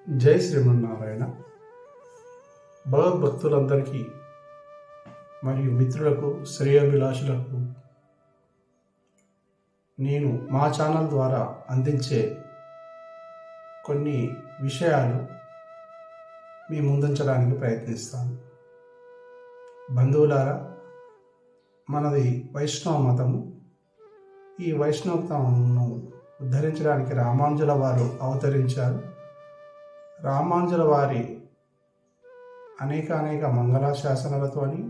జై శ్రీమన్నారాయణ. భగవద్భక్తులందరికీ మరియు మిత్రులకు, శ్రేయోభిలాషులకు నేను మా ఛానల్ ద్వారా అందించే కొన్ని విషయాలు మీ ముందుంచడానికి ప్రయత్నిస్తాను. బంధువులారా, మనది వైష్ణవ మతము. ఈ వైష్ణవతను ఉద్ధరించడానికి రామానుజుల వారు అవతరించారు. రామానుజుల వారి అనేక మంగళాశాసనాలతోని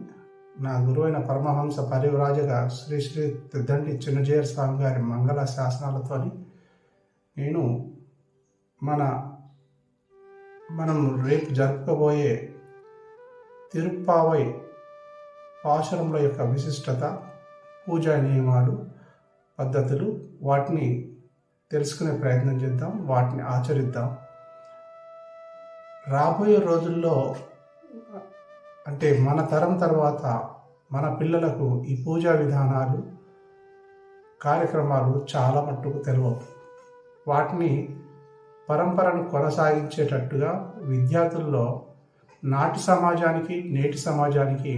నా గురువైన పరమహంస పరివ్రాజక శ్రీ శ్రీ తిద్దంటి చిన్నజీయర్ స్వామి గారి మంగళ శాసనాలతోని నేను మనం రేపు జరుపుకోబోయే తిరుప్పావై పాశురముల యొక్క విశిష్టత, పూజా నియమాలు, పద్ధతులు, వాటిని తెలుసుకునే ప్రయత్నం చేద్దాం, వాటిని ఆచరిద్దాం. రాబోయే రోజుల్లో అంటే మన తరం తర్వాత మన పిల్లలకు ఈ పూజా విధానాలు, కార్యక్రమాలు చాలా మట్టుకు తెలియవు. వాటిని పరంపరను కొనసాగించేటట్టుగా విద్యార్థుల్లో నాటి సమాజానికి నేటి సమాజానికి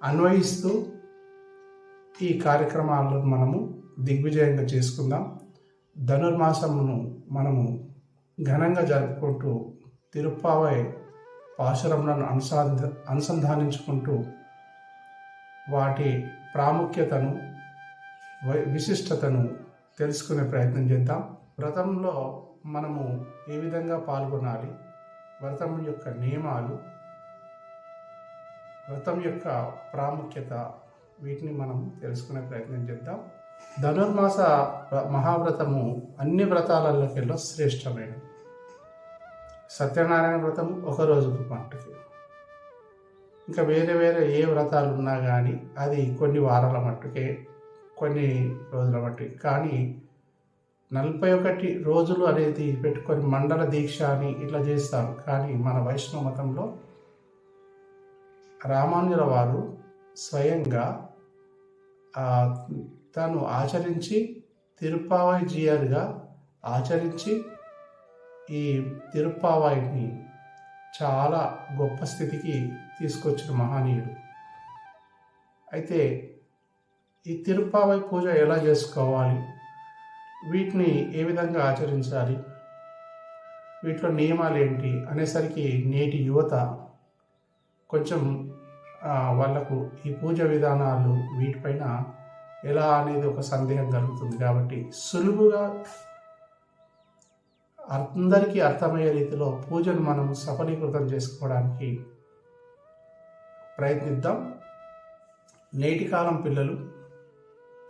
అన్వయిస్తూ ఈ కార్యక్రమాలను మనము దిగ్విజయంగా చేసుకుందాం. ధనుర్మాసమును మనము ఘనంగా జరుపుకుంటూ తిరుప్పావై పాశురములను అనుసంధానించుకుంటూ వాటి ప్రాముఖ్యతను, విశిష్టతను తెలుసుకునే ప్రయత్నం చేద్దాం. వ్రతంలో మనము ఏ విధంగా పాల్గొనాలి, వ్రతం యొక్క నియమాలు, వ్రతం యొక్క ప్రాముఖ్యత, వీటిని మనం తెలుసుకునే ప్రయత్నం చేద్దాం. ధనుర్మాస మహావ్రతము అన్ని వ్రతాలలోకెల్లా శ్రేష్టమైనది. సత్యనారాయణ వ్రతం ఒక రోజుకు మట్టుకి, ఇంకా వేరే ఏ వ్రతాలు ఉన్నా కానీ అది కొన్ని వారాల మట్టుకే, కొన్ని రోజుల మట్టుకి. కానీ 41 రోజులు అనేది పెట్టుకొని మండల దీక్ష అని ఇట్లా చేస్తారు. కానీ మన వైష్ణవ మతంలో రామానుజుల వారు స్వయంగా తాను ఆచరించి తిరుప్పావై జీయర్గా ఆచరించి ఈ తిరుప్పావైని చాలా గొప్ప స్థితికి తీసుకొచ్చిన మహనీయుడు. అయితే ఈ తిరుప్పావై పూజ ఎలా చేసుకోవాలి, వీటిని ఏ విధంగా ఆచరించాలి, వీటిలో నియమాలు ఏంటి అనేసరికి నేటి యువత కొంచెం వాళ్ళకు ఈ పూజ విధానాలు వీటిపైన ఎలా అనేది ఒక సందేహం కలుగుతుంది. కాబట్టి సులువుగా అందరికీ అర్థమయ్యే రీతిలో పూజను మనం సఫలీకృతం చేసుకోవడానికి ప్రయత్నిద్దాం. నేటి కాలం పిల్లలు,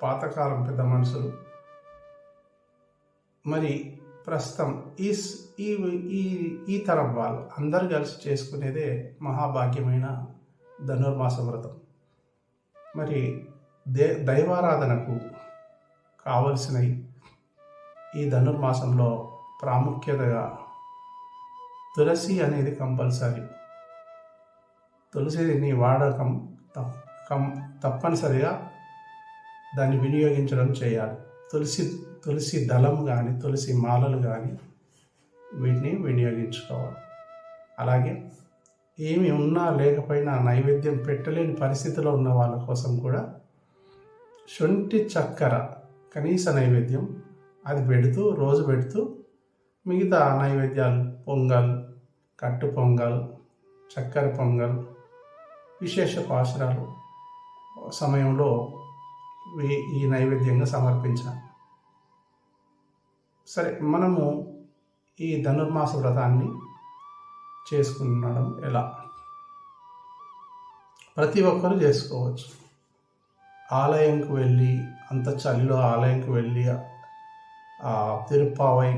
పాతకాలం పెద్ద మనుషులు, మరి ప్రస్తుతం ఈ తరం వాళ్ళు అందరూ కలిసి చేసుకునేదే మహాభాగ్యమైన ధనుర్మాస వ్రతం. మరి దైవారాధనకు కావలసినవి ఈ ధనుర్మాసంలో ప్రాముఖ్యతగా తులసి అనేది కంపల్సరీ. తులసిని వాడకం తప్పనిసరిగా దాన్ని వినియోగించడం చేయాలి. తులసి దళం కానీ, తులసి మాలలు కానీ వీటిని వినియోగించుకోవాలి. అలాగే ఏమి ఉన్నా లేకపోయినా నైవేద్యం పెట్టలేని పరిస్థితిలో ఉన్న వాళ్ళ కోసం కూడా శొంఠి చక్కెర కనీస నైవేద్యం అది రోజు పెడుతూ మిగతా నైవేద్యాలు పొంగల్, కట్టు పొంగల్, చక్కెర పొంగల్, విశేష పాశురాలు సమయంలో ఈ నైవేద్యంగా సమర్పించాలి. సరే, మనము ఈ ధనుర్మాస వ్రతాన్ని చేసుకునడం ఎలా? ప్రతి ఒక్కరూ చేసుకోవచ్చు. ఆలయంకు వెళ్ళి, అంత చలిలో ఆలయంకు వెళ్ళి తిరుప్పావై,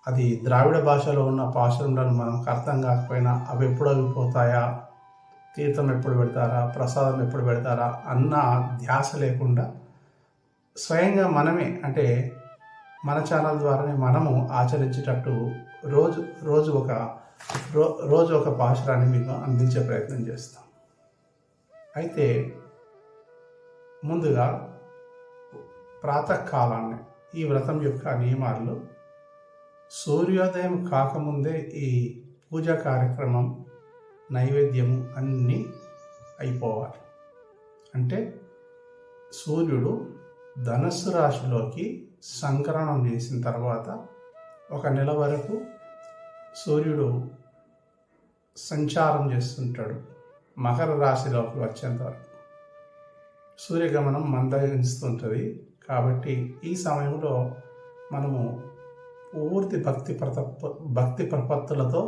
అది ద్రావిడ భాషలో ఉన్న పాశురాలను మనకు అర్థం కాకపోయినా అవి ఎప్పుడు అయిపోతాయా, తీర్థం ఎప్పుడు పెడతారా, ప్రసాదం ఎప్పుడు పెడతారా అన్న ధ్యాస లేకుండా స్వయంగా మనమే, అంటే మన ఛానల్ ద్వారానే మనము ఆచరించేటట్టు రోజు ఒక పాశురాన్ని మీకు అందించే ప్రయత్నం చేస్తాం. అయితే ముందుగా ప్రాతకాలాన్ని ఈ వ్రతం యొక్క నియమాలు సూర్యోదయం కాకముందే ఈ పూజా కార్యక్రమం, నైవేద్యము అన్నీ అయిపోవాలి. అంటే సూర్యుడు ధనస్సు రాశిలోకి సంక్రమణం చేసిన తర్వాత 1 నెల వరకు సూర్యుడు సంచారం చేస్తుంటాడు మకర రాశిలోకి వచ్చేంత వరకు. సూర్యగమనం మందగిస్తుంటుంది. కాబట్టి ఈ సమయంలో మనము పూర్తి భక్తి ప్రపత్తులతో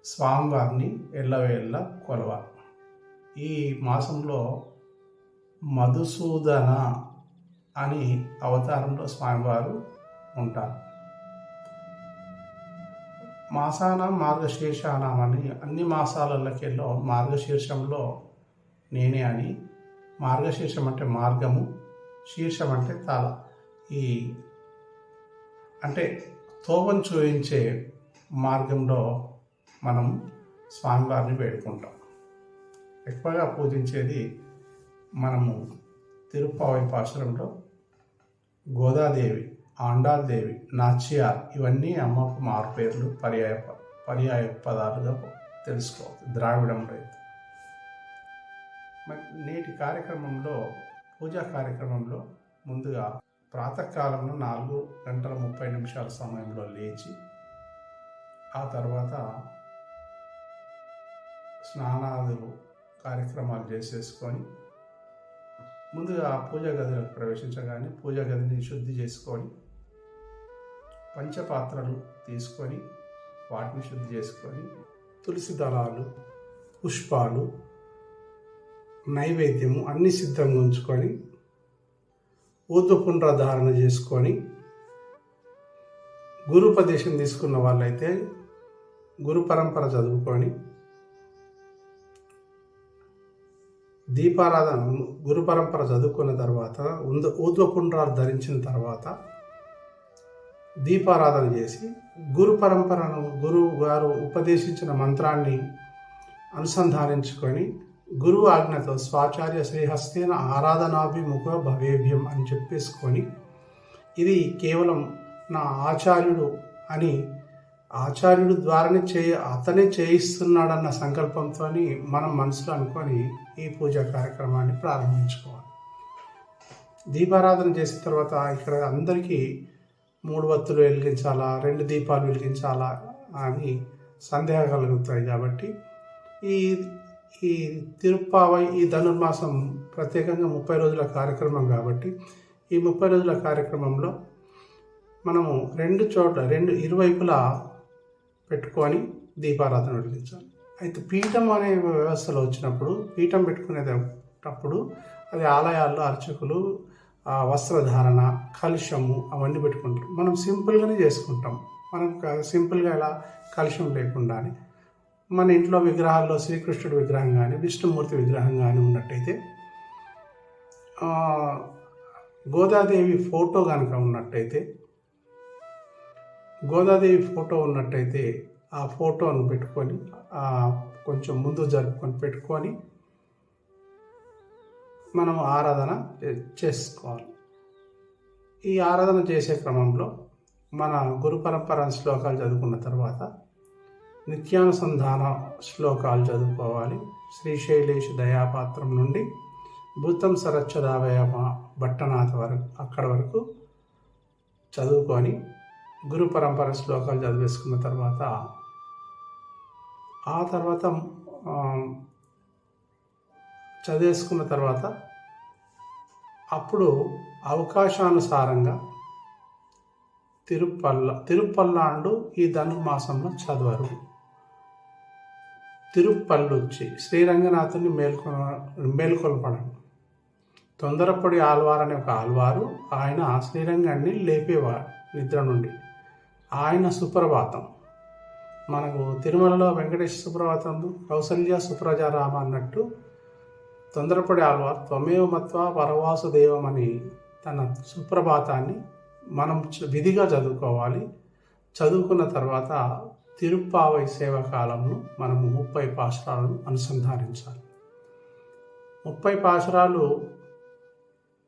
స్వామివారిని ఎల్లవేళ్ళ కొలవాలి. ఈ మాసంలో మధుసూదన అని అవతారంలో స్వామివారు ఉంటారు. మాసాన మార్గశీర్షానం అని అన్ని మాసాలకెల్లో మార్గశీర్షంలో నేనే అని. మార్గశీర్షం అంటే మార్గము, శీర్షం అంటే తల. ఈ అంటే తోవను చూపించే మార్గంలో మనం స్వామివారిని వేడుకుంటాం. ఎక్కువగా పూజించేది మనము తిరుప్పావై పాశురంలో గోదాదేవి, ఆండాల్దేవి, నాచ్యార్ ఇవన్నీ అమ్మకు మారుపేర్లు, పర్యాయ పదాలుగా తెలుసుకోవాలి ద్రావిడంలో అయితే. నేటి కార్యక్రమంలో, పూజా కార్యక్రమంలో ముందుగా ప్రాతకాలంలో 4:30 సమయంలో లేచి, ఆ తర్వాత స్నానాదులు కార్యక్రమాలు చేసేసుకొని ముందుగా పూజా గదిలోకి ప్రవేశించగానే పూజా గదిని శుద్ధి చేసుకొని పంచపాత్రలు తీసుకొని వాటిని శుద్ధి చేసుకొని తులసి దళాలు, పుష్పాలు, నైవేద్యము అన్నీ సిద్ధంగా ఉంచుకొని ఊర్ధ్వపుండ్ర ధారణ చేసుకొని, గురుపదేశం తీసుకున్న వాళ్ళైతే గురు పరంపర చదువుకొని దీపారాధన, గురు పరంపర చదువుకున్న తర్వాత ఊర్ధ్వపుండ్రాలు ధరించిన తర్వాత దీపారాధన చేసి గురు పరంపరను, గురువు గారు ఉపదేశించిన మంత్రాన్ని అనుసంధానించుకొని గురువు ఆజ్ఞతో స్వాచార్య శ్రీహస్తేన ఆరాధనాభిముఖ భవేభ్యం అని చెప్పేసుకొని, ఇది కేవలం నా ఆచార్యుడు అని, ఆచార్యుడు ద్వారానే అతనే చేయిస్తున్నాడన్న సంకల్పంతో మనం మనసులో అనుకొని ఈ పూజా కార్యక్రమాన్ని ప్రారంభించుకోవాలి. దీపారాధన చేసిన తర్వాత ఇక్కడ అందరికీ 3 వత్తులు వెలిగించాలా, 2 దీపాలు వెలిగించాలా అని సందేహం కలుగుతాయి. కాబట్టి ఈ తిరుప్పావై, ఈ ధనుర్మాసం ప్రత్యేకంగా 30 రోజుల కార్యక్రమం కాబట్టి ఈ 30 రోజుల కార్యక్రమంలో మనము 2 ఇరువైపులా పెట్టుకొని దీపారాధన వెలిగించాలి. అయితే పీఠం అనే వ్యవస్థలో వచ్చినప్పుడు, పీఠం పెట్టుకునేటప్పుడు అది ఆలయాల్లో అర్చకులు వస్త్రధారణ, కలుషము అవన్నీ పెట్టుకుంటారు. మనం సింపుల్గానే చేసుకుంటాం. మనం సింపుల్గా ఎలా కలుషం లేకుండానే మన ఇంట్లో విగ్రహాల్లో శ్రీకృష్ణుడి విగ్రహం కానీ, విష్ణుమూర్తి విగ్రహం కానీ ఉన్నట్టయితే, గోదాదేవి ఫోటో కనుక ఉన్నట్టయితే, ఆ ఫోటోను పెట్టుకొని కొంచెం ముందు జరుపుకొని పెట్టుకొని మనం ఆరాధన చేసుకోవాలి. ఈ ఆరాధన చేసే క్రమంలో మన గురు పరంపర శ్లోకాలు చదువుకున్న తర్వాత నిత్యానుసంధాన శ్లోకాలు చదువుకోవాలి. శ్రీశైలేష దయాపాత్రం నుండి భూతం సరచ్చదావయమ భట్టనాథ వరకు, అక్కడ వరకు చదువుకొని గురు పరంపర శ్లోకాలు చదివేసుకున్న తర్వాత, చదివేసుకున్న తర్వాత అప్పుడు అవకాశానుసారంగా తిరుప్పల్లాండు ఈ ధనుర్మాసంలో చదవరు. తిరుప్పల్లుచ్చి శ్రీరంగనాథుని మేల్కొల్పడం. తొందరపడి ఆల్వార్ అనే ఒక ఆల్వారు, ఆయన శ్రీరంగాన్ని లేపేవారు నిద్ర నుండి. ఆయన సుప్రభాతం, మనకు తిరుమలలో వెంకటేశ్వర సుప్రభాతం, కౌసల్య సుప్రజారామ అన్నట్టు తొందరపడి ఆల్వార్ త్వమేవ మత్వా పరవాసుదేవం అని తన సుప్రభాతాన్ని మనం విధిగా చదువుకోవాలి. చదువుకున్న తర్వాత తిరుప్పావై సేవకాలంను మనము 30 పాశురాలను అనుసంధానించాలి. 30 పాశురాలు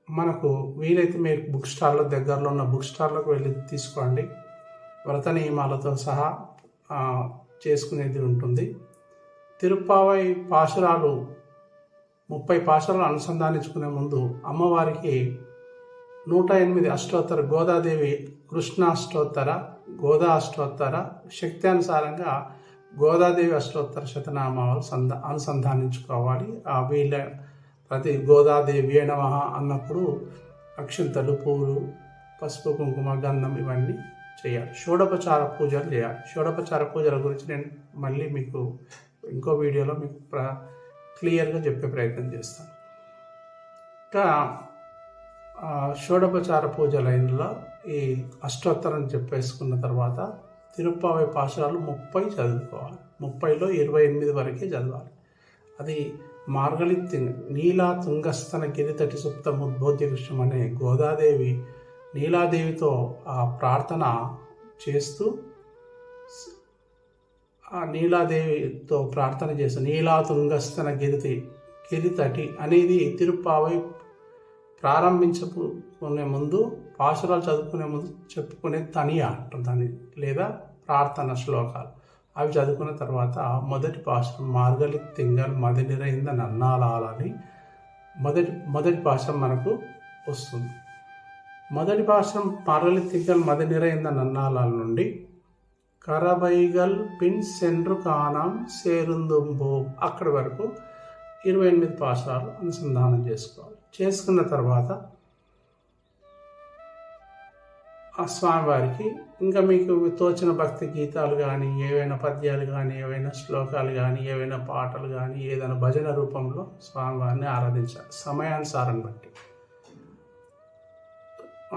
మనకు వీలైతే మీరు బుక్ స్టాల్లో, దగ్గరలో ఉన్న బుక్ స్టాల్లోకి వెళ్ళి తీసుకోండి. వ్రత నియమాలతో సహా చేసుకునేది ఉంటుంది. తిరుప్పావై పాశురాలు 30 పాశురాలు అనుసంధానించుకునే ముందు అమ్మవారికి 108 అష్టోత్తర గోదాదేవి కృష్ణాష్టోత్తర, గోదా అష్టోత్తర, శక్త్యానుసారంగా గోదాదేవి అష్టోత్తర శతనామాలు అనుసంధానించుకోవాలి. వీళ్ళ ప్రతి గోదాదేవి నమః అన్నప్పుడు అక్షింతలు, పూలు, పసుపు, కుంకుమ, గంధం ఇవన్నీ చేయాలి. షోడోపచార పూజలు చేయాలి. షోడోపచార పూజల గురించి నేను మళ్ళీ మీకు ఇంకో వీడియోలో మీకు క్లియర్గా చెప్పే ప్రయత్నం చేస్తాను. ఇంకా షోడోపచార పూజలైనలో ఈ అష్టోత్తరం చెప్పేసుకున్న తర్వాత తిరుప్పావై పాశురాలు 30 చదువుకోవాలి. 30లో 28 వరకే చదవాలి. అది మార్గళి నీలా తుంగస్తన గిరితటి సుప్తం ఉద్బోధ్య కృష్ణం అనే గోదాదేవి నీలాదేవితో ఆ ప్రార్థన చేస్తూ ఆ నీలాదేవితో ప్రార్థన చేస్తూ నీలా తుంగస్తన గిరితటి అనేది తిరుప్పావై ప్రారంభించుకునే ముందు పాశురాలు చదువుకునే ముందు చెప్పుకునే తనియా అంటారు దాన్ని, లేదా ప్రార్థన శ్లోకాలు. అవి చదువుకున్న తర్వాత మొదటి పాశురం మార్గళి తింగల్ మది నిరైంద నన్నాలని మొదటి పాశురం మనకు వస్తుంది. మొదటి పాశురం మార్గళి తింగల్ మది నిరైంద నన్నాల నుండి కరబైగల్ పిన్ సెండ్రు కానం సేరుందుంబో అక్కడి వరకు 28 పాశురాలు అనుసంధానం చేసుకోవాలి. చేసుకున్న తర్వాత ఆ స్వామివారికి ఇంకా మీకు తోచిన భక్తి గీతాలు కానీ, ఏవైనా పద్యాలు కానీ, ఏవైనా శ్లోకాలు కానీ, ఏవైనా పాటలు కానీ, ఏదైనా భజన రూపంలో స్వామివారిని ఆరాధించాలి సమయానుసారం బట్టి.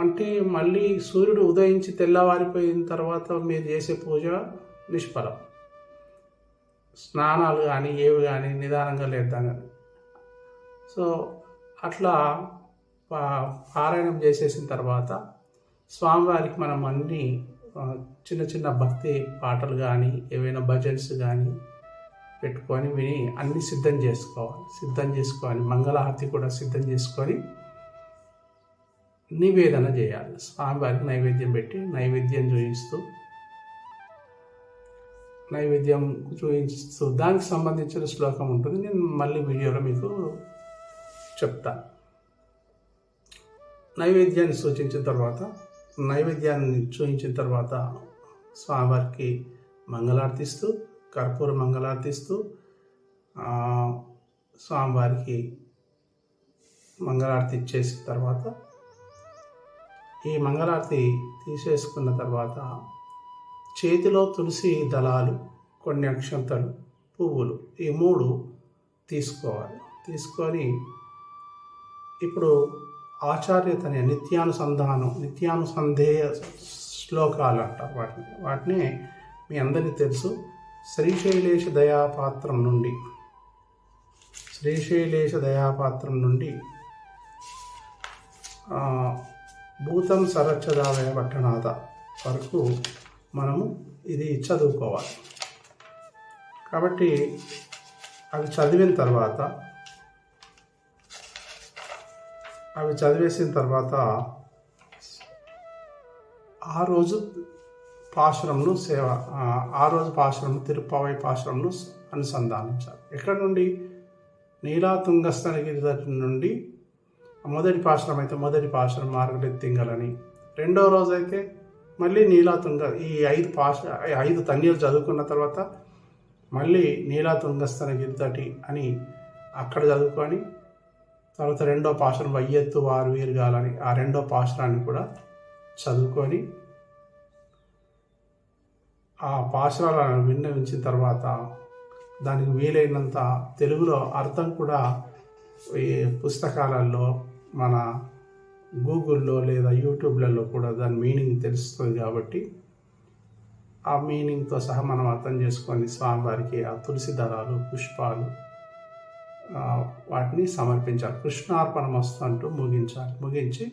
అంటే మళ్ళీ సూర్యుడు ఉదయించి తెల్లవారిపోయిన తర్వాత మీరు చేసే పూజ నిష్ఫలం. స్నానాలు కానీ ఏవి కానీ నిదానంగా లేద్దాం కానీ. సో అట్లా పారాయణం చేసేసిన తర్వాత స్వామివారికి మనం అన్ని చిన్న చిన్న భక్తి పాటలు కానీ, ఏవైనా భజన్స్ కానీ పెట్టుకొని విని అన్నీ సిద్ధం చేసుకొని మంగళహారతి కూడా సిద్ధం చేసుకొని నివేదన చేయాలి. స్వామివారికి నైవేద్యం పెట్టి నైవేద్యం చూపిస్తూ దానికి సంబంధించిన శ్లోకం ఉంటుంది. నేను మళ్ళీ వీడియోలో మీకు చెప్తాను. నైవేద్యాన్ని చూపించిన తర్వాత స్వామివారికి మంగళార్తిస్తూ, కర్పూర మంగళార్తిస్తూ స్వామివారికి మంగళారతి ఇచ్చేసిన తర్వాత ఈ మంగళారతి తీసేసుకున్న తర్వాత చేతిలో తులసి దళాలు, కొన్ని అక్షంతలు, పువ్వులు ఈ 3 తీసుకోవాలి. తీసుకొని ఇప్పుడు ఆచార్యతనే నిత్యానుసంధేయ శ్లోకాలు అంటారు వాటిని మీ అందరికీ తెలుసు. శ్రీశైలేశ దయాపాత్రం నుండి భూతం సరచ్చదావయ పట్టణాథ వరకు మనము ఇది చదువుకోవాలి. కాబట్టి అవి చదివేసిన తర్వాత ఆ రోజు పాశురంను తిరుప్పావై పాశురంను అనుసంధానించాలి. ఎక్కడ నుండి? నీలా తుంగస్తనగిరి నుండి. మొదటి పాశురం అయితే మొదటి పాశురం మార్గళి తింగలని, రెండో రోజు అయితే మళ్ళీ నీలాతుంగ. ఈ 5 తన్యలు చదువుకున్న తర్వాత మళ్ళీ నీలాతుంగస్తన గిరితటి అని అక్కడ చదువుకొని తర్వాత రెండో పాశురం వయ్యెత్తు వారు వీరుగాలని ఆ రెండో పాశురాన్ని కూడా చదువుకొని ఆ పాశురాలను విన్నవించిన తర్వాత దానికి వీలైనంత తెలుగులో అర్థం కూడా ఈ పుస్తకాలలో, మన గూగుల్లో లేదా యూట్యూబ్లలో కూడా దాని మీనింగ్ తెలుస్తుంది. కాబట్టి ఆ మీనింగ్తో సహా మనం అర్థం చేసుకొని స్వామివారికి ఆ తులసి దళాలు, పుష్పాలు వాటిని సమర్పించాలి. కృష్ణార్పణమస్తు అంటూ ముగించి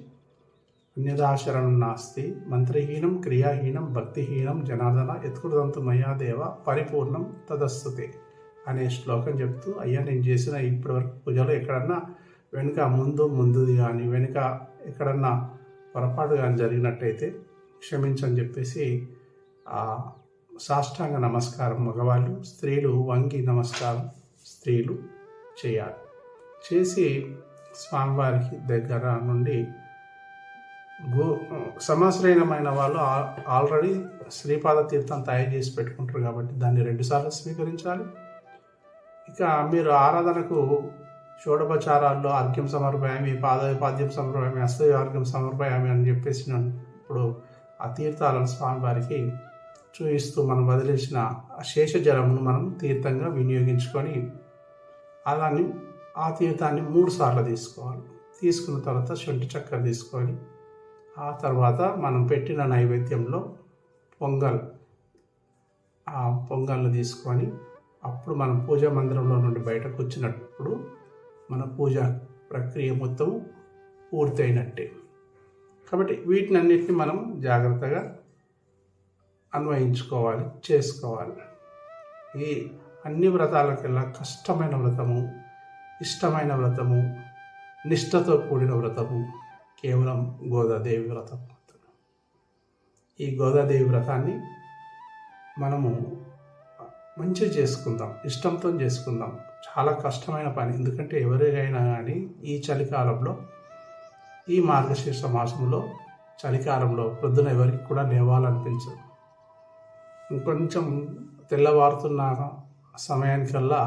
అన్యదాశరణం నాస్తి మంత్రహీనం క్రియాహీనం భక్తిహీనం జనార్దన యత్కృతంతు మయా దేవ పరిపూర్ణం తదస్తుతే అనే శ్లోకం చెప్తూ, అయ్యా నేను చేసిన ఇప్పటివరకు పూజలో ఎక్కడన్నా ముందుది కానీ ఎక్కడన్నా పొరపాటు కానీ జరిగినట్టయితే క్షమించని చెప్పేసి ఆ సాష్టాంగ నమస్కారం మగవాళ్ళు, స్త్రీలు వంగి నమస్కారం స్త్రీలు చేయాలి. చేసి స్వామివారికి దగ్గర నుండి సమాశ్రయమైన వాళ్ళు ఆల్రెడీ శ్రీపాద తీర్థం తయారు చేసి పెట్టుకుంటారు కాబట్టి దాన్ని 2 సార్లు స్వీకరించాలి. ఇక మీరు ఆరాధనకు షోడోపచారాల్లో అర్ఘ్యం సమర్పయామి, పాద్యం సమర్పయామి, హస్తయార్ఘ్యం సమర్పయామి అని చెప్పేసినప్పుడు ఆ తీర్థాలను స్వామివారికి చూపిస్తూ మనం వదిలేసిన శేష జలమును మనం తీర్థంగా వినియోగించుకొని ఆ తీర్థాన్ని 3 సార్లు తీసుకోవాలి. తీసుకున్న తర్వాత శొంఠి చక్కెర తీసుకొని ఆ తర్వాత మనం పెట్టిన నైవేద్యంలో పొంగల్ని తీసుకొని అప్పుడు మనం పూజా మందిరంలో నుండి బయటకు వచ్చినప్పుడు మన పూజా ప్రక్రియ మొత్తం పూర్తయినట్టే. కాబట్టి వీటినన్నిటిని మనం జాగ్రత్తగా అన్వయించుకోవాలి, చేసుకోవాలి. ఈ అన్ని వ్రతాలకెల్లా కష్టమైన వ్రతము, ఇష్టమైన వ్రతము, నిష్ఠతో కూడిన వ్రతము కేవలం గోదాదేవి వ్రతం. ఈ గోదాదేవి వ్రతాన్ని మనము మంచిగా చేసుకుందాం, ఇష్టంతో చేసుకుందాం. చాలా కష్టమైన పని, ఎందుకంటే ఎవరికైనా కానీ ఈ చలికాలంలో, ఈ మార్గశీర్ష మాసంలో చలికాలంలో ప్రొద్దున ఎవరికి కూడా లేవాలనిపించదు. ఇంకొంచెం తెల్లవారుతున్న సమయానికల్లా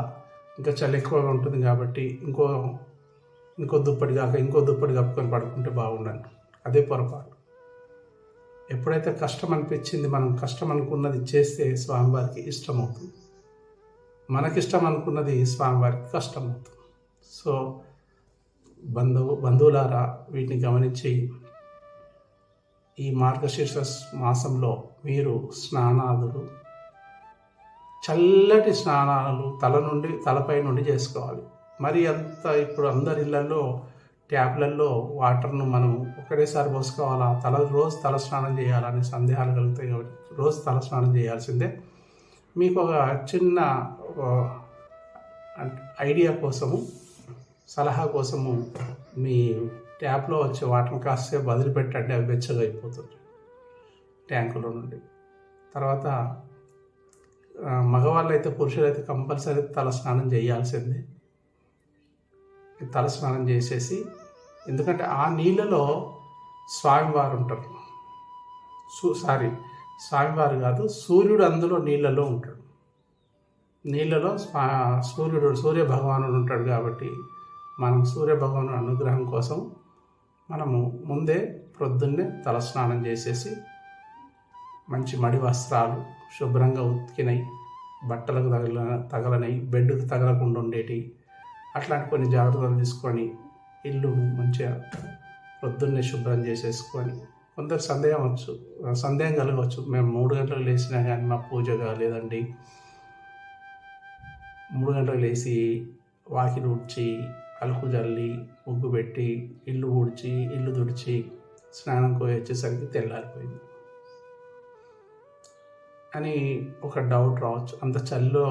ఇంకా చలి ఎక్కువగా ఉంటుంది కాబట్టి ఇంకో దుప్పటి కప్పుకొని పడుకుంటే బాగుండండి. అదే పొరపాటు. ఎప్పుడైతే కష్టం అనిపించింది, మనం కష్టం అనుకున్నది చేస్తే స్వామివారికి ఇష్టమవుతుంది, మనకిష్టం అనుకున్నది స్వామివారికి కష్టమవుతుంది. సో బంధువులారా వీటిని గమనించి ఈ మార్గశీర్ష మాసంలో మీరు స్నానాదులు, చల్లటి స్నానాలు తలపై నుండి చేసుకోవాలి. మరి అంత ఇప్పుడు అందరి ఇళ్లలో ట్యాప్లలో వాటర్ను మనం ఒకటేసారి పోసుకోవాలా, రోజు తల స్నానం చేయాలని సందేహాలు కలుగుతాయి. కాబట్టి రోజు తల స్నానం చేయాల్సిందే. మీకు ఒక చిన్న ఐడియా కోసము, సలహా కోసము మీ ట్యాప్లో వచ్చే వాటర్ని కాసేపు వదిలిపెట్టండి, అవి వెచ్చగా అయిపోతుంది ట్యాంకులో నుండి. తర్వాత మగవాళ్ళు అయితే, పురుషులైతే కంపల్సరీ తల స్నానం చేయాల్సిందే. తల స్నానం చేసేసి, ఎందుకంటే ఆ నీళ్ళలో స్వామివారు ఉంటారు. స్వామివారు కాదు, సూర్యుడు అందులో నీళ్ళలో ఉంటాడు. నీళ్ళలో సూర్య భగవానుడు ఉంటాడు. కాబట్టి మనం సూర్య భగవాను అనుగ్రహం కోసం మనము ముందే ప్రొద్దున్నే తల స్నానం చేసేసి, మంచి మడి వస్త్రాలు శుభ్రంగా ఉతికినవి, బట్టలకు తగలనవి, బెడ్కు తగలకుండా ఉండేటి, అట్లాంటి కొన్ని జాగ్రత్తలు తీసుకొని ఇల్లు మంచిగా ప్రొద్దున్నే శుభ్రం చేసేసుకొని, కొందరు సందేహం కలగవచ్చు, మేము 3 గంటలకు లేచినా కానీ మా పూజ కాలేదండి. 3 గంటలకు లేచి వాకిలి ఊడ్చి, అలుకు జల్లి, ముగ్గు పెట్టి, ఇల్లు ఊడ్చి, ఇల్లు తుడిచి, స్నానం పోయి వచ్చేసరికి తెల్లారిపోయింది అని ఒక డౌట్ రావచ్చు. అంత చలిలో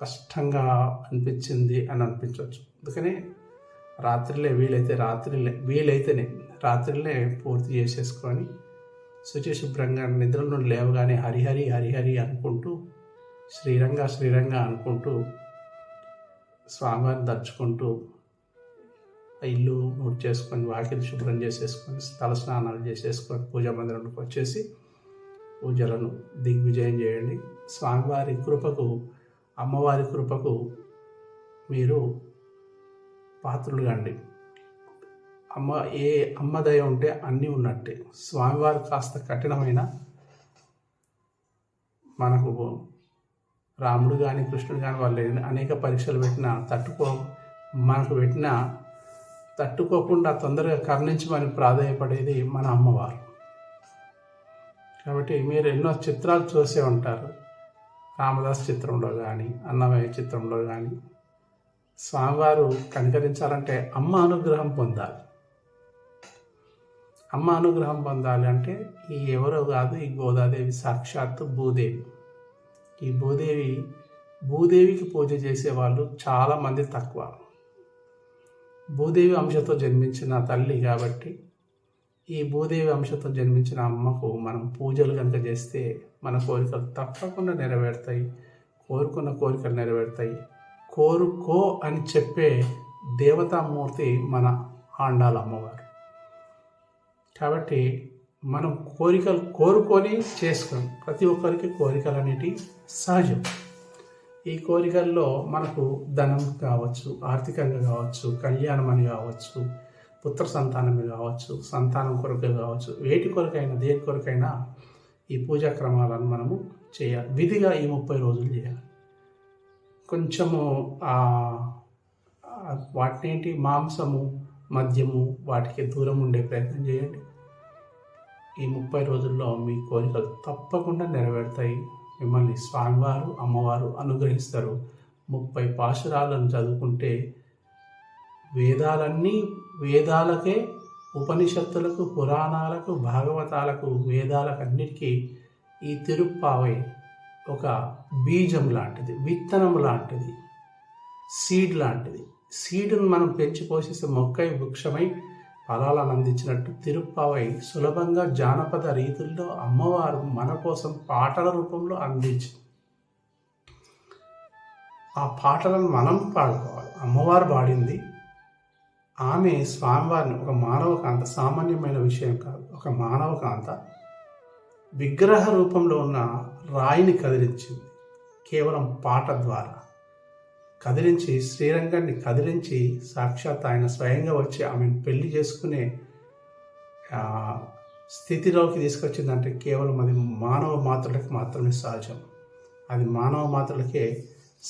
కష్టంగా అనిపించింది అని అనిపించవచ్చు. అందుకనే వీలైతేనే రాత్రిలే పూర్తి చేసేసుకొని శుచిశుభ్రంగా నిద్ర నుండి లేవగానే హరిహరి హరిహరి అనుకుంటూ, శ్రీరంగ అనుకుంటూ, స్వామివారిని దర్చుకుంటూ ఇల్లు నోట్ చేసుకొని, వాకిలి శుభ్రం చేసేసుకొని, తల స్నానాలు చేసేసుకొని పూజా మందిరంలోకి వచ్చేసి పూజలను దిగ్విజయం చేయండి. స్వామివారి కృపకు, అమ్మవారి కృపకు మీరు పాత్రులు కండి. అమ్మ దయ ఉంటే అన్నీ ఉన్నట్టే. స్వామివారు కాస్త కఠినమైన, మనకు రాముడు కానీ కృష్ణుడు కానీ వాళ్ళు అనేక పరీక్షలు పెట్టినా తట్టుకోకుండా తొందరగా కరుణించమని ప్రాధేయపడేది మన అమ్మవారు. కాబట్టి మీరు ఎన్నో చిత్రాలు చూసే ఉంటారు. రామదాస్ చిత్రంలో కానీ, అన్నమయ్య చిత్రంలో కానీ, స్వామివారు కనికరించాలంటే అమ్మ అనుగ్రహం పొందాలి. అమ్మ అనుగ్రహం పొందాలి అంటే ఈ ఎవరో కాదు, ఈ గోదాదేవి సాక్షాత్తు భూదేవి. ఈ భూదేవికి పూజ చేసేవాళ్ళు చాలామంది తక్కువ. భూదేవి అంశతో జన్మించిన తల్లి కాబట్టి ఈ భూదేవి అంశతో జన్మించిన అమ్మకు మనం పూజలు కనుక చేస్తే మన కోరికలు తప్పకుండా నెరవేరుతాయి. కోరుకున్న కోరికలు నెరవేరుతాయి. కోరుకో అని చెప్పే దేవతామూర్తి మన ఆండాల అమ్మవారు. కాబట్టి మనం కోరికలు కోరుకొని చేసుకోం. ప్రతి ఒక్కరికి కోరికలు అనేటివి సహజం. ఈ కోరికల్లో మనకు ధనం కావచ్చు, ఆర్థికంగా కావచ్చు, కళ్యాణం అని కావచ్చు, పుత్ర సంతానమే కావచ్చు, సంతానం కొరకు కావచ్చు, వేటి కొరకైనా దేని కొరకైనా ఈ పూజా క్రమాలను మనము చేయాలి. విధిగా ఈ 30 రోజులు చేయాలి. కొంచెము వాటినేంటి మాంసము, మద్యము వాటికి దూరం ఉండే ప్రయత్నం చేయండి. ఈ 30 రోజుల్లో మీ కోరికలు తప్పకుండా నెరవేరుతాయి. మిమ్మల్ని స్వామివారు అమ్మవారు అనుగ్రహిస్తారు. 30 పాశురాలను చదువుకుంటే వేదాలకే, ఉపనిషత్తులకు, పురాణాలకు, భాగవతాలకు, వేదాలకు అన్నిటికీ ఈ తిరుప్పావై ఒక బీజం లాంటిది, విత్తనం లాంటిది, సీడ్ లాంటిది. సీడ్ను మనం పెంచి పోషిస్తే మొక్కై వృక్షమై ఫలాలను అందించినట్టు తిరుప్పావై సులభంగా జానపద రీతుల్లో అమ్మవారు మన కోసం పాటల రూపంలో అందించింది. ఆ పాటలను మనం పాడుకోవాలి. అమ్మవారు పాడింది. ఆమె స్వామివారిని ఒక మానవ కాంత, సామాన్యమైన విషయం కాదు, ఒక మానవ కాంత విగ్రహ రూపంలో ఉన్న రాయిని కదిలించింది. కేవలం పాట ద్వారా కదిలించి, శ్రీరంగాన్ని కదిలించి సాక్షాత్ ఆయన స్వయంగా వచ్చి ఆమెను పెళ్లి చేసుకునే స్థితిలోకి తీసుకొచ్చిందంటే కేవలం అది మానవ మాత్రులకు మాత్రమే సహజం. అది మానవ మాత్రులకే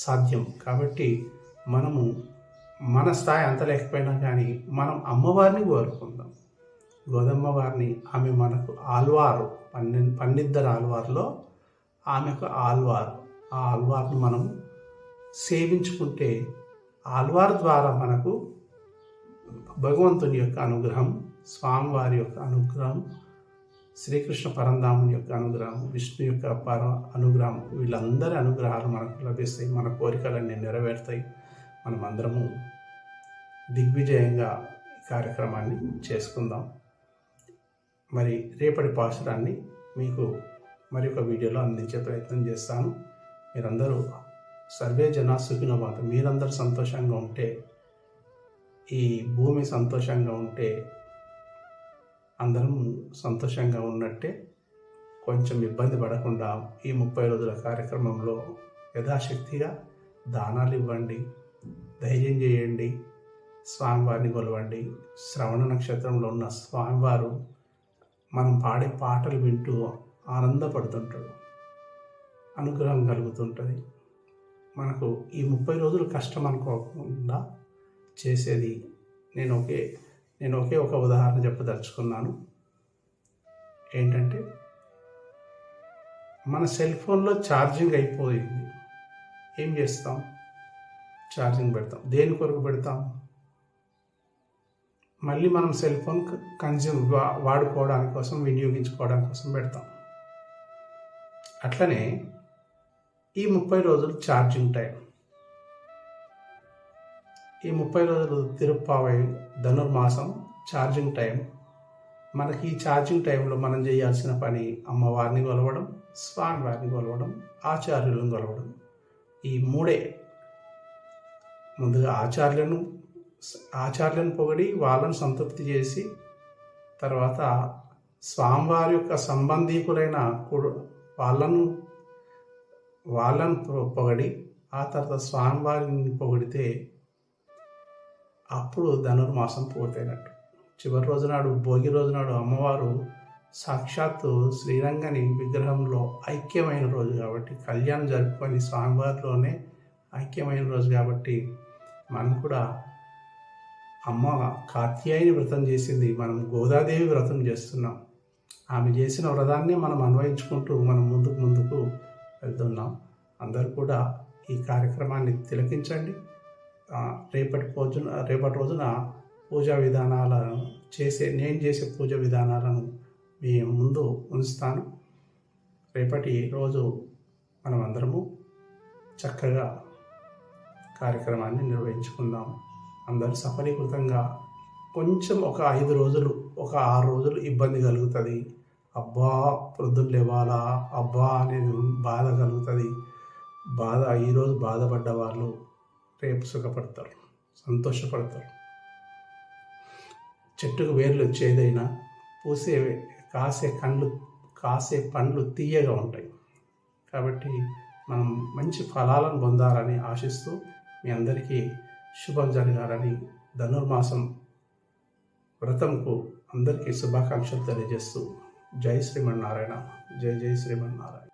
సాధ్యం. కాబట్టి మనము మన స్థాయి అంత లేకపోయినా కానీ మనం అమ్మవారిని కోరుకుందాం. గోదమ్మవారిని. ఆమె మనకు ఆల్వారు, 12 ఆల్వార్లో ఆమెకు ఆల్వారు. ఆ ఆల్వార్ను మనం సేవించుకుంటే ఆల్వార్ ద్వారా మనకు భగవంతుని యొక్క అనుగ్రహం, స్వామివారి యొక్క అనుగ్రహం, శ్రీకృష్ణ పరంధాముని యొక్క అనుగ్రహం, విష్ణు యొక్క అనుగ్రహం, వీళ్ళందరి అనుగ్రహాలు మనకు లభిస్తాయి. మన కోరికలన్నీ నెరవేరుతాయి. మనమందరము దిగ్విజయంగా ఈ కార్యక్రమాన్ని చేసుకుందాం. మరి రేపటి పాశురాన్ని మీకు మరి ఒక వీడియోలో అందించే ప్రయత్నం చేస్తాను. మీరందరూ సర్వే జనా సుఖినో భవంతు. మీరందరూ సంతోషంగా ఉంటే, ఈ భూమి సంతోషంగా ఉంటే అందరం సంతోషంగా ఉన్నట్టే. కొంచెం ఇబ్బంది పడకుండా ఈ 30 రోజుల కార్యక్రమంలో యథాశక్తిగా దానాలు ఇవ్వండి, ధైర్యం చేయండి, స్వామివారిని కొలవండి. శ్రవణ నక్షత్రంలో ఉన్న స్వామివారు మనం పాడే పాటలు వింటూ ఆనందపడుతుంటాడు, అనుగ్రహం కలుగుతుంటుంది. మనకు ఈ 30 రోజులు కష్టం అనుకోకుండా చేసేది నేను ఒకే ఒక ఉదాహరణ చెప్పదలుచుకున్నాను. ఏంటంటే, మన సెల్ ఫోన్లో ఛార్జింగ్ అయిపోయింది. ఏం చేస్తాం? ఛార్జింగ్ పెడతాం. దేని కొరకు పెడతాం? మళ్ళీ మనం సెల్ ఫోన్ వాడుకోవడానికి కోసం, వినియోగించుకోవడానికి కోసం పెడతాం. అట్లనే ఈ 30 రోజులు ఛార్జింగ్ టైం. ఈ 30 రోజులు తిరుప్పావై ధనుర్మాసం ఛార్జింగ్ టైం. మనకి ఈ ఛార్జింగ్ టైంలో మనం చేయాల్సిన పని అమ్మవారిని కొలవడం, స్వామివారిని కొలవడం, ఆచార్యులను కొలవడం. ఈ మూడే. ముందుగా ఆచార్యులను పొగిడి వాళ్ళను సంతృప్తి చేసి, తర్వాత స్వామివారి యొక్క సంబంధీకులైన వాళ్ళను పొగడి, ఆ తర్వాత స్వామివారిని పొగిడితే అప్పుడు ధనుర్మాసం పూర్తయినట్టు. చివరి రోజునాడు, భోగి రోజునాడు అమ్మవారు సాక్షాత్తు శ్రీరంగని విగ్రహంలో ఐక్యమైన రోజు కాబట్టి, కళ్యాణం జరుపుకొని స్వామివారిలోనే ఐక్యమైన రోజు కాబట్టి, మనం కూడా అమ్మ కాత్యాయని వ్రతం చేసింది, మనం గోదాదేవి వ్రతం చేస్తున్నాం. ఆమె చేసిన వ్రతాన్ని మనం అన్వయించుకుంటూ మనం ముందుకు వెళ్తున్నాం. అందరూ కూడా ఈ కార్యక్రమాన్ని తిలకించండి. రేపటి రోజున పూజా విధానాలను నేను చేసే పూజా విధానాలను మీ ముందు ఉంచుతాను. రేపటి రోజు మనమందరము చక్కగా కార్యక్రమాన్ని నిర్వహించుకుందాం. అందరూ సఫలీకృతంగా కొంచెం ఒక 5 రోజులు ఒక 6 రోజులు ఇబ్బంది కలుగుతుంది. అబ్బా ప్రొద్దున లేవాలా, అబ్బా అనేది బాధ కలుగుతుంది. ఈరోజు బాధపడ్డ వాళ్ళు రేపు సుఖపడతారు, సంతోషపడతారు. చెట్టుకు వేర్లు వచ్చేదైనా కాసే పండ్లు తీయగా ఉంటాయి. కాబట్టి మనం మంచి ఫలాలను పొందాలని ఆశిస్తూ మీ అందరికీ శుభం జరగాలని ధనుర్మాసం వ్రతంకు అందరికీ శుభాకాంక్షలు తెలియజేస్తూ జై శ్రీమన్నారాయణ, జై జై శ్రీమన్నారాయణ.